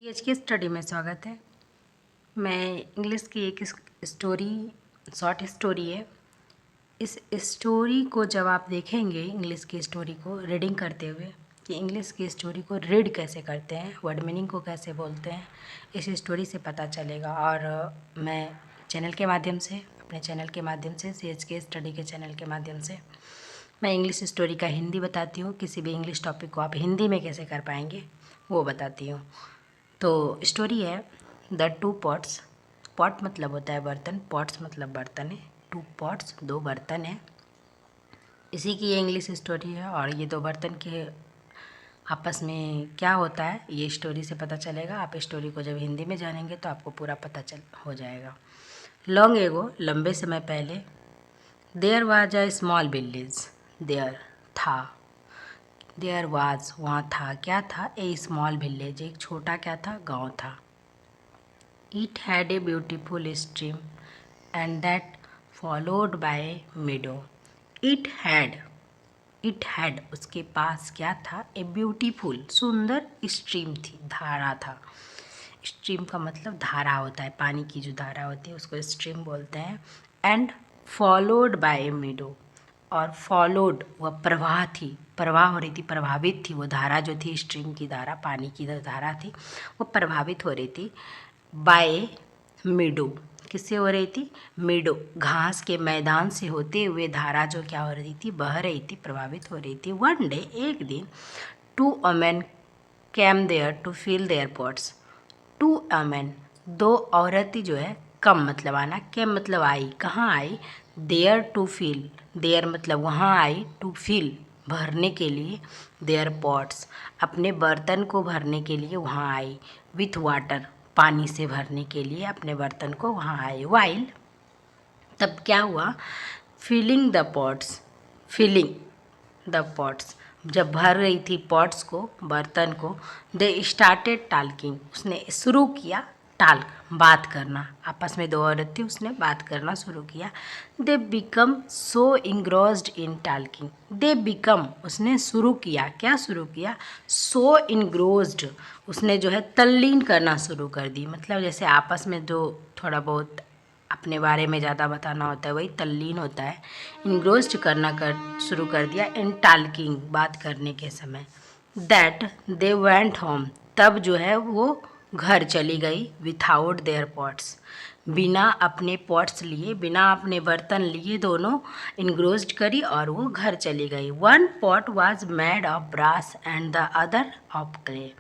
PH की study में स्वागत है। मैं इंग्लिश की एक स्टोरी, शॉर्ट स्टोरी है। इस स्टोरी को जब आप देखेंगे, इंग्लिश की स्टोरी को रीडिंग करते हुए कि इंग्लिश की स्टोरी को रीड कैसे करते हैं, वर्ड मीनिंग को कैसे बोलते हैं, इस स्टोरी से पता चलेगा। और मैं चैनल के माध्यम से, अपने चैनल के माध्यम से, CHK स्टडी के चैनल के माध्यम से मैं इंग्लिश स्टोरी का हिंदी बताती हूँ। किसी भी इंग्लिश टॉपिक को आप हिंदी में कैसे कर पाएंगे वो बताती हूँ। तो स्टोरी है द टू पॉट्स। पॉट मतलब होता है बर्तन, पॉट्स मतलब बर्तन है। टू पॉट्स, दो बर्तन है। इसी की ये इंग्लिश स्टोरी है। और ये दो बर्तन के आपस में क्या होता है ये स्टोरी से पता चलेगा। आप स्टोरी को जब हिंदी में जानेंगे तो आपको पूरा पता चल हो जाएगा। लॉन्ग एगो, लंबे समय पहले, there was a small village. There था, देयर वाज वहाँ था, क्या था, ए स्मॉल विलेज, एक छोटा क्या था, गांव था। It had a beautiful stream and that followed by meadow. It had उसके पास क्या था, ए ब्यूटीफुल सुंदर स्ट्रीम थी, धारा था। स्ट्रीम का मतलब धारा होता है, पानी की जो धारा होती है उसको स्ट्रीम बोलते हैं। And followed by A meadow, और फॉलोड वह प्रवाह थी, प्रवाह हो रही थी, प्रभावित थी वो धारा जो थी, स्ट्रीम की धारा, पानी की धारा थी, वो प्रभावित हो रही थी बाय meadow। किससे हो रही थी, meadow, घास के मैदान से होते हुए धारा जो क्या हो रही थी, बह रही थी, प्रभावित हो रही थी। वन डे, एक दिन, two women came there to fill their pots. Two women, दो औरतें जो है, कम मतलब आना, केम मतलब आई, कहाँ आई, देयर टू फिल, देयर मतलब वहाँ आई, टू फिल भरने के लिए, देयर पॉट्स अपने बर्तन को भरने के लिए वहाँ आई, विथ वाटर पानी से भरने के लिए अपने बर्तन को वहाँ आई। वाइल, तब क्या हुआ, filling the pots, filling the pots, जब भर रही थी पॉट्स को, बर्तन को, दे स्टार्टेड टाल्किंग, उसने शुरू किया टाल्क, बात करना, आपस में दो औरत थी, उसने बात करना शुरू किया। They become so engrossed in talking, they become उसने शुरू किया, क्या शुरू किया, सो इंग्रोस्ड उसने जो है तल्लीन करना शुरू कर दी। मतलब जैसे आपस में जो थोड़ा बहुत अपने बारे में ज़्यादा बताना होता है वही तल्लीन होता है। इंग्रोस्ड करना शुरू कर दिया इन टाल्किंग, बात करने के समय। दैट दे वेंट होम, तब जो है वो घर चली गई, विथआउट देयर पॉट्स, बिना अपने पॉट्स लिए, बिना अपने बर्तन लिए, दोनों इंग्रोस्ड करी और वो घर चली गई। One pot was made of brass and the other of clay,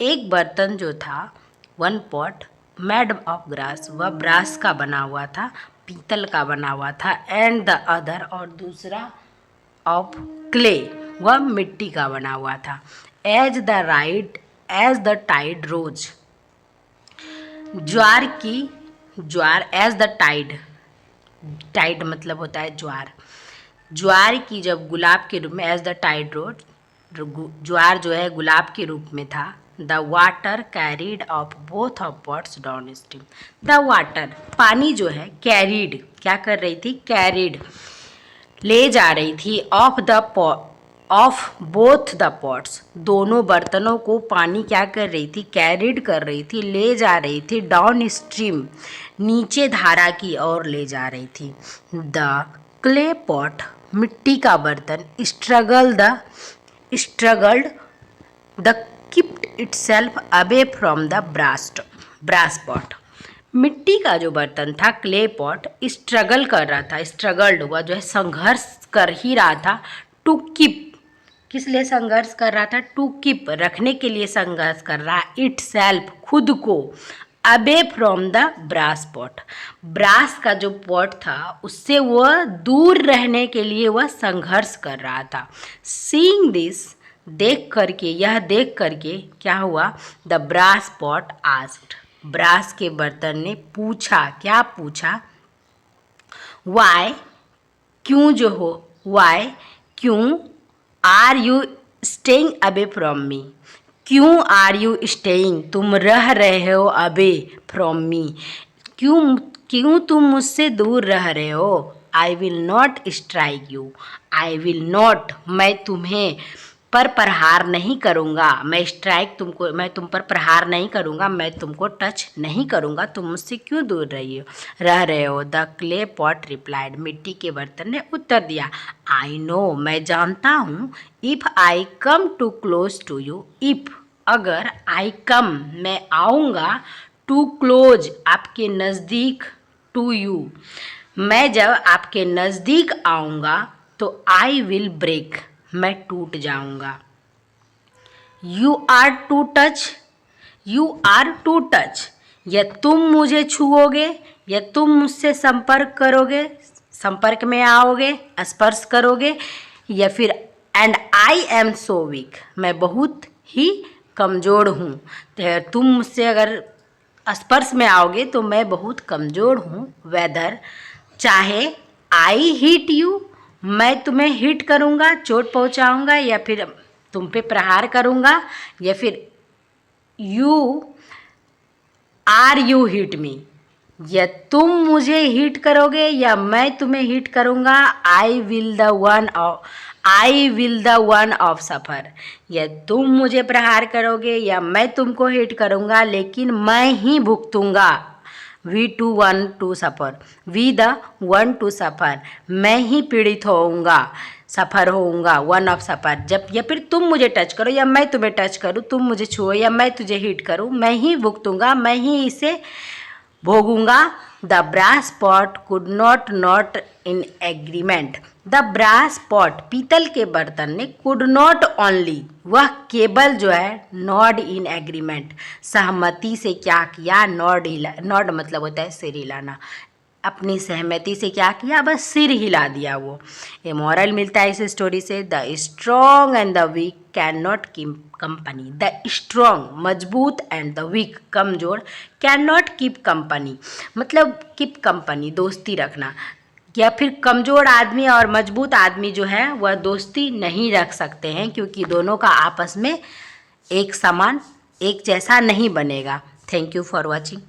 एक बर्तन जो था, one pot made of grass, वह ब्रास का बना हुआ था, पीतल का बना हुआ था, एंड द अदर और दूसरा ऑफ क्ले, वह मिट्टी का बना हुआ था। एज द टाइड रोज, ज्वार की, ज्वार, एज द टाइड, टाइड मतलब होता है ज्वार, ज्वार की जब गुलाब के रूप में, एज द टाइड रोड, ज्वार जो है गुलाब के रूप में था। The water carried of both of pots down stream, the water पानी जो है, कैरीड क्या कर रही थी, कैरीड ले जा रही थी, ऑफ बोथ द पॉट्स दोनों बर्तनों को पानी क्या कर रही थी, कैरिड कर रही थी, ले जा रही थी, डाउन स्ट्रीम नीचे धारा की ओर ले जा रही थी। द क्ले पॉट मिट्टी का बर्तन, struggled the kept itself away from the brass pot, मिट्टी का जो बर्तन था, क्ले पॉट, स्ट्रगल कर रहा था, स्ट्रगल्ड हुआ जो है संघर्ष कर ही रहा था, टू कीप, किस लिए संघर्ष कर रहा था, टू कीप रखने के लिए संघर्ष कर रहा, इट सेल्फ खुद को, away from the brass pot, brass का जो पॉट था उससे वह दूर रहने के लिए वह संघर्ष कर रहा था। सीइंग दिस, देख करके, यह देख करके क्या हुआ, the brass pot asked, brass के बर्तन ने पूछा, क्या पूछा, वाई, क्यों जो हो, वाई क्यों, are you staying away from me, क्यों आर यू स्टेइंग तुम रह रहे हो, अवे फ्रॉम मी, क्यों क्यों तुम मुझसे दूर रह रहे हो, I will not strike you, I will not मैं तुम्हें पर प्रहार नहीं करूँगा, मैं तुम पर प्रहार नहीं करूँगा, मैं तुमको टच नहीं करूँगा, तुम मुझसे क्यों दूर रह रहे हो। द क्ले पॉट रिप्लाइड, मिट्टी के बर्तन ने उत्तर दिया, आई नो, मैं जानता हूँ, if I come too close to you, if अगर आई कम मैं आऊँगा, टू क्लोज आपके नज़दीक, टू यू मैं जब आपके नज़दीक आऊँगा तो आई विल ब्रेक मैं टूट जाऊँगा। You are to touch, you are to touch, या तुम मुझे छुओगे, या तुम मुझसे संपर्क में आओगे, स्पर्श करोगे, या फिर and I am so weak, मैं बहुत ही कमज़ोर हूँ। तुम मुझसे अगर स्पर्श में आओगे तो मैं बहुत कमज़ोर हूँ। वेदर चाहे आई हिट यू, मैं तुम्हें हिट करूँगा, चोट पहुँचाऊँगा, या फिर तुम पे प्रहार करूँगा, या फिर यू हिट मी, या तुम मुझे हिट करोगे या मैं तुम्हें हिट करूँगा। I will the one of suffer, या तुम मुझे प्रहार करोगे या मैं तुमको हिट करूँगा, लेकिन मैं ही भुगतूँगा। We the one to suffer, मैं ही पीड़ित होऊंगा, सफ़र होऊंगा, वन ऑफ सफ़र। जब या फिर तुम मुझे टच करो या मैं तुम्हें टच करूँ, तुम मुझे छुओ या मैं तुझे हिट करूँ, मैं ही भुगतूँगा, मैं ही इसे भोगूंगा। The brass pot could not in agreement, the brass pot पीतल के बर्तन ने कुड नॉट ओनली वह केवल जो है नॉड इन एग्रीमेंट सहमति से क्या किया, नॉड मतलब होता है सिर हिलाना, अपनी सहमति से क्या किया, बस सिर हिला दिया वो। ये मॉरल मिलता है इस स्टोरी से, the strong and the weak can not keep company, the strong मजबूत एंड द वीक कमज़ोर कैन नॉट कीप कंपनी, मतलब कीप कंपनी दोस्ती रखना, या फिर कमज़ोर आदमी और मजबूत आदमी जो है वह दोस्ती नहीं रख सकते हैं, क्योंकि दोनों का आपस में एक समान एक जैसा नहीं बनेगा। Thank you for watching.